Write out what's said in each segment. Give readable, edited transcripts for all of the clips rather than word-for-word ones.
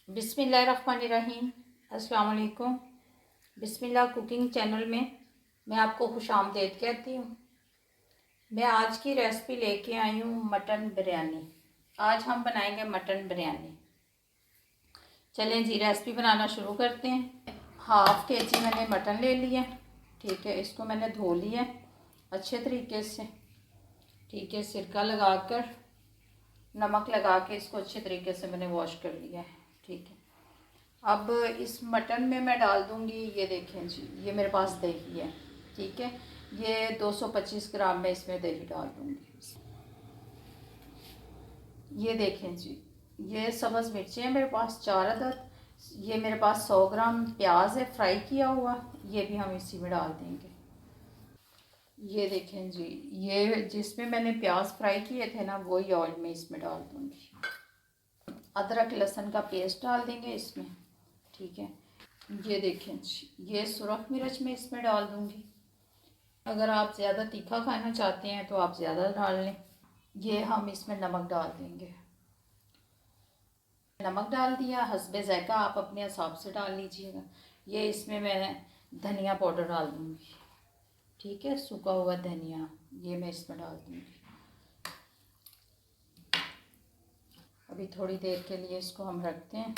बिस्मिल्लाहिर्रहमानिर्रहीम। अस्सलाम वालेकुम। बिस्मिल्लाह कुकिंग चैनल में मैं आपको खुशामदीद कहती हूँ। मैं आज की रेसिपी लेके आई हूँ मटन बिरयानी। आज हम बनाएंगे मटन बिरयानी। चलें जी, रेसिपी बनाना शुरू करते हैं। 1/2 kg मैंने मटन ले लिया। ठीक है, इसको मैंने धो लिया अच्छे तरीके से। ठीक है, सिरका लगाकर नमक लगा के इसको अच्छे तरीके से मैंने वॉश कर लिया है। ठीक है, अब इस मटन में मैं डाल दूंगी, ये देखें जी, ये मेरे पास दही है। ठीक है, ये 225 ग्राम में इसमें दही डाल दूंगी। ये देखें जी, ये सब्ज़ मिर्चें हैं मेरे पास 4 अदद। ये मेरे पास 100 ग्राम प्याज है फ्राई किया हुआ, ये भी हम इसी में डाल देंगे। ये देखें जी, ये जिसमें मैंने प्याज फ्राई किए थे ना, वही ऑयल में इसमें डाल दूंगी। अदरक लहसुन का पेस्ट डाल देंगे इसमें। ठीक है, ये देखें जी, ये सुरख मिर्च में इसमें डाल दूंगी। अगर आप ज़्यादा तीखा खाना चाहते हैं तो आप ज़्यादा डाल लें। ये हम इसमें नमक डाल देंगे। नमक डाल दिया, हस्बे ज़ायका आप अपने हिसाब से डाल लीजिएगा। ये इसमें मैं धनिया पाउडर डाल दूंगी। ठीक है, सूखा हुआ धनिया ये मैं इसमें डाल दूंगी। अभी थोड़ी देर के लिए इसको हम रखते हैं,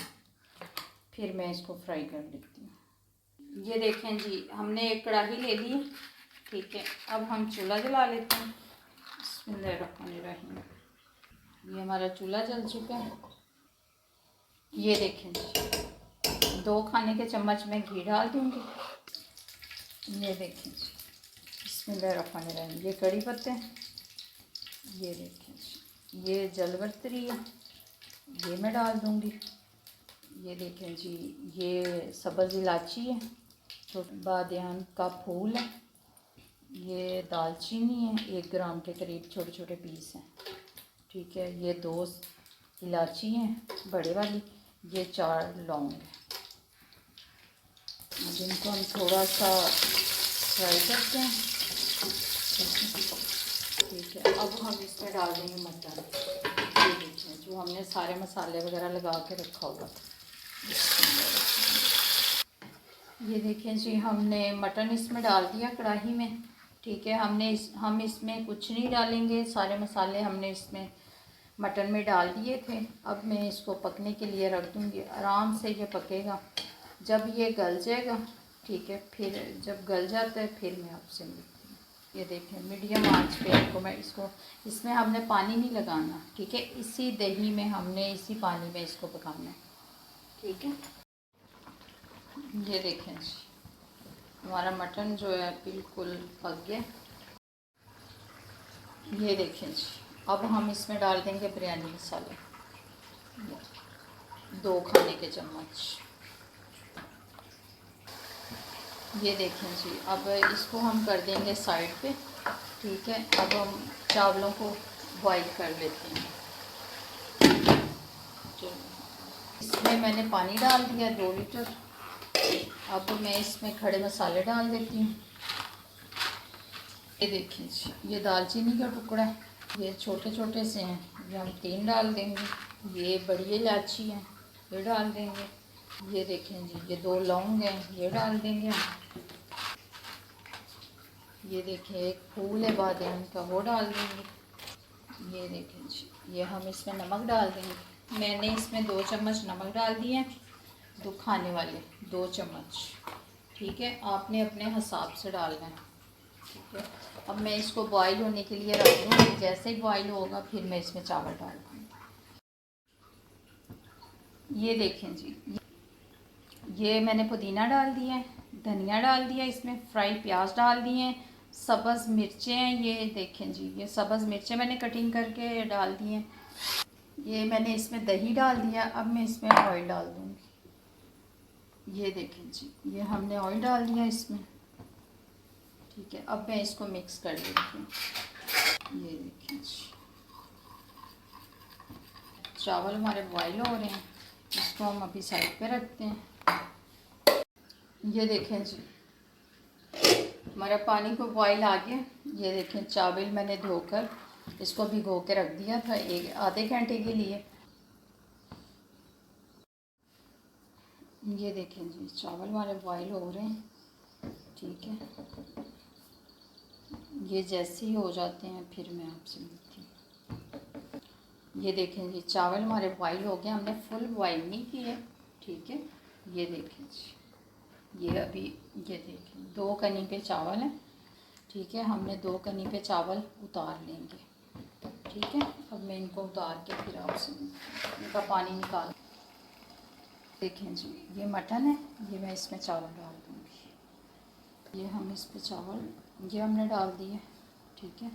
फिर मैं इसको फ्राई कर लेती हूँ। ये देखें जी, हमने एक कढ़ाई ले ली। ठीक है, अब हम चूल्हा जला लेते हैं। बिस्मिल्लाहिर्रहमानिर्रहीम। ये हमारा चूल्हा जल चुका है। ये देखें जी, 2 खाने के चम्मच में घी डाल दूँगी। ये देखें जी, बिस्मिल्लाहिर्रहमानिर्रहीम। ये कड़ी पत्ते, ये देखें जी, ये जलवतरी है, ये मैं डाल दूँगी। ये देखें जी, ये सब्ज़ इलायची है, बादियान का फूल है, ये दालचीनी है 1 ग्राम के करीब, छोटे छोटे पीस हैं। ठीक है, ये 2 इलायची हैं बड़े वाली, ये 4 लौंग हैं। जिनको हम थोड़ा सा फ्राई करते हैं। ठीक है, अब हम इसमें डाल देंगे मटन। ये देखिए, जो हमने सारे मसाले वगैरह लगा के रखा हुआ था। ये देखें जी, हमने मटन इसमें डाल दिया कढ़ाई में। ठीक है, हम इसमें कुछ नहीं डालेंगे, सारे मसाले हमने इसमें मटन में डाल दिए थे। अब मैं इसको पकने के लिए रख दूँगी, आराम से ये पकेगा। जब ये गल जाएगा, ठीक है, फिर जब गल जाता है फिर मैं आपसे मिलती हूँ। ये देखें, मीडियम आंच पे आपको मैं इसको, इसमें हमने पानी नहीं लगाना। ठीक है, इसी दही में हमने इसी पानी में इसको पकाना है। ठीक है, ये देखें जी, हमारा मटन जो है बिल्कुल पक गया। ये देखें जी, अब हम इसमें डाल देंगे बिरयानी मसाला, 2 खाने के चम्मच। ये देखें जी, अब इसको हम कर देंगे साइड पे। ठीक है, अब हम चावलों को बॉईल कर लेते हैं। इसमें मैंने पानी डाल दिया 2 लीटर। अब मैं इसमें खड़े मसाले डाल देती हूँ। ये देखिए जी, ये दालचीनी का टुकड़ा है, ये छोटे छोटे से हैं, ये हम 3 डाल देंगे। ये बड़ी इलायची है, ये डाल देंगे। ये देखें जी, ये 2 लौंग हैं, ये डाल देंगे हम। ये देखें, एक फूल है बादियान का, वो डाल देंगे। ये देखें जी, ये हम इसमें नमक डाल देंगे। मैंने इसमें 2 चम्मच नमक डाल दिए हैं, 2 खाने वाले 2 चम्मच। ठीक है, आपने अपने हिसाब से डालना है। ठीक है, अब मैं इसको बॉईल होने के लिए रख दूँगी। जैसे ही बॉईल होगा फिर मैं इसमें चावल डाल दूँगी। ये देखें जी, ये मैंने पुदीना डाल दिया है, धनिया डाल दिया, इसमें फ्राई प्याज डाल दिए हैं, सब्ज़ मिर्चें हैं। ये देखें जी, ये सब्ज़ मिर्चें मैंने कटिंग करके डाल दी हैं। ये मैंने इसमें दही डाल दिया। अब मैं इसमें ऑयल डाल दूँगी। ये देखें जी, ये हमने ऑयल डाल दिया इसमें। ठीक है, अब मैं इसको मिक्स कर लेती हूँ। ये देखें जी, चावल हमारे बॉयल हो रहे हैं, इसको हम अभी साइड पे रखते हैं। ये देखें जी, हमारा पानी को बॉईल आ गया। ये देखें, चावल मैंने धोकर इसको भिगो के रख दिया था 1 आधे घंटे के लिए। ये देखें जी, चावल हमारे बॉईल हो रहे हैं, ठीक है। ये जैसे ही हो जाते हैं फिर मैं आपसे मिलती हूँ। ये देखें जी, चावल हमारे बॉईल हो गए, हमने फुल बॉईल नहीं किए, ठीक है। ये देखें जी, ये अभी ये देखें 2 कनी पे चावल हैं, ठीक है। हमने 2 कनी पे चावल उतार लेंगे, ठीक है। अब मैं इनको उतार के फिर आपसे इनका पानी निकाल। देखें जी, ये मटन है, ये मैं इसमें चावल डाल दूँगी। ये हम इस पे चावल ये हमने डाल दिए, ठीक है।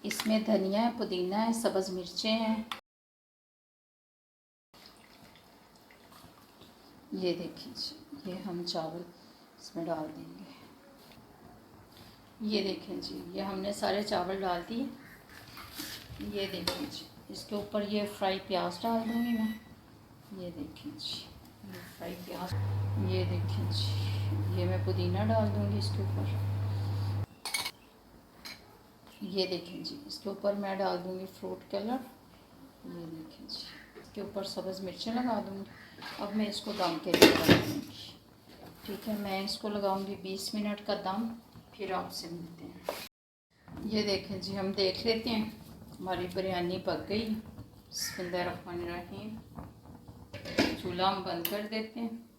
इसमें धनिया है, पुदीना है, सब्ज़ मिर्चें हैं। ये देखिए जी, ये हम चावल इसमें डाल देंगे। ये देखें जी, ये हमने सारे चावल डाल दिए। ये देखें जी, इसके ऊपर ये फ्राई प्याज डाल दूँगी मैं। ये देखें जी, ये फ्राई प्याज। ये देखें जी, ये मैं पुदीना डाल दूँगी इसके ऊपर। ये देखें जी, इसके ऊपर मैं डाल दूँगी फ्रूट कलर। ये देखें जी, इसके ऊपर सब्ज़ मिर्चें लगा दूँगी। अब मैं इसको दम के लिए लगा दूँगी, ठीक है। मैं इसको लगाऊँगी 20 मिनट का दम, फिर आपसे मिलते हैं। ये देखें जी, हम देख लेते हैं हमारी बिरयानी पक गई। बिस्मिल्लाहिर्रहमानिर्रहीम। चूल्हा हम बंद कर देते हैं।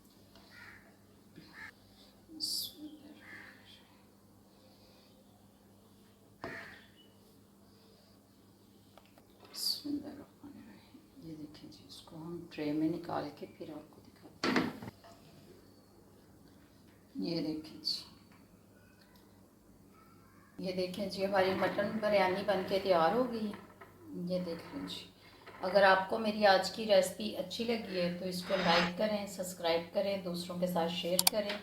ये देखें जी, इसको हम ट्रे में निकाल के फिर आपको दिखाते हैं। ये देखें जी, ये देखें जी, हमारी मटन बिरयानी बन के तैयार हो गई है। ये देख लें जी, अगर आपको मेरी आज की रेसिपी अच्छी लगी है तो इसको लाइक करें, सब्सक्राइब करें, दूसरों के साथ शेयर करें।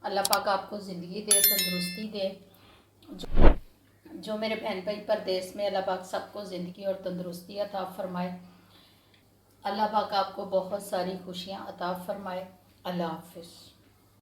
अल्लाह पाक आपको ज़िंदगी दे, तंदुरुस्ती दे। जो मेरे बहन भाई परदेश में, अल्लाह पाक सबको ज़िंदगी और तंदुरुस्ती अता फ़रमाए। अल्लाह पाक आपको बहुत सारी खुशियाँ अता फ़रमाए। अल्लाह हाफ़िज़।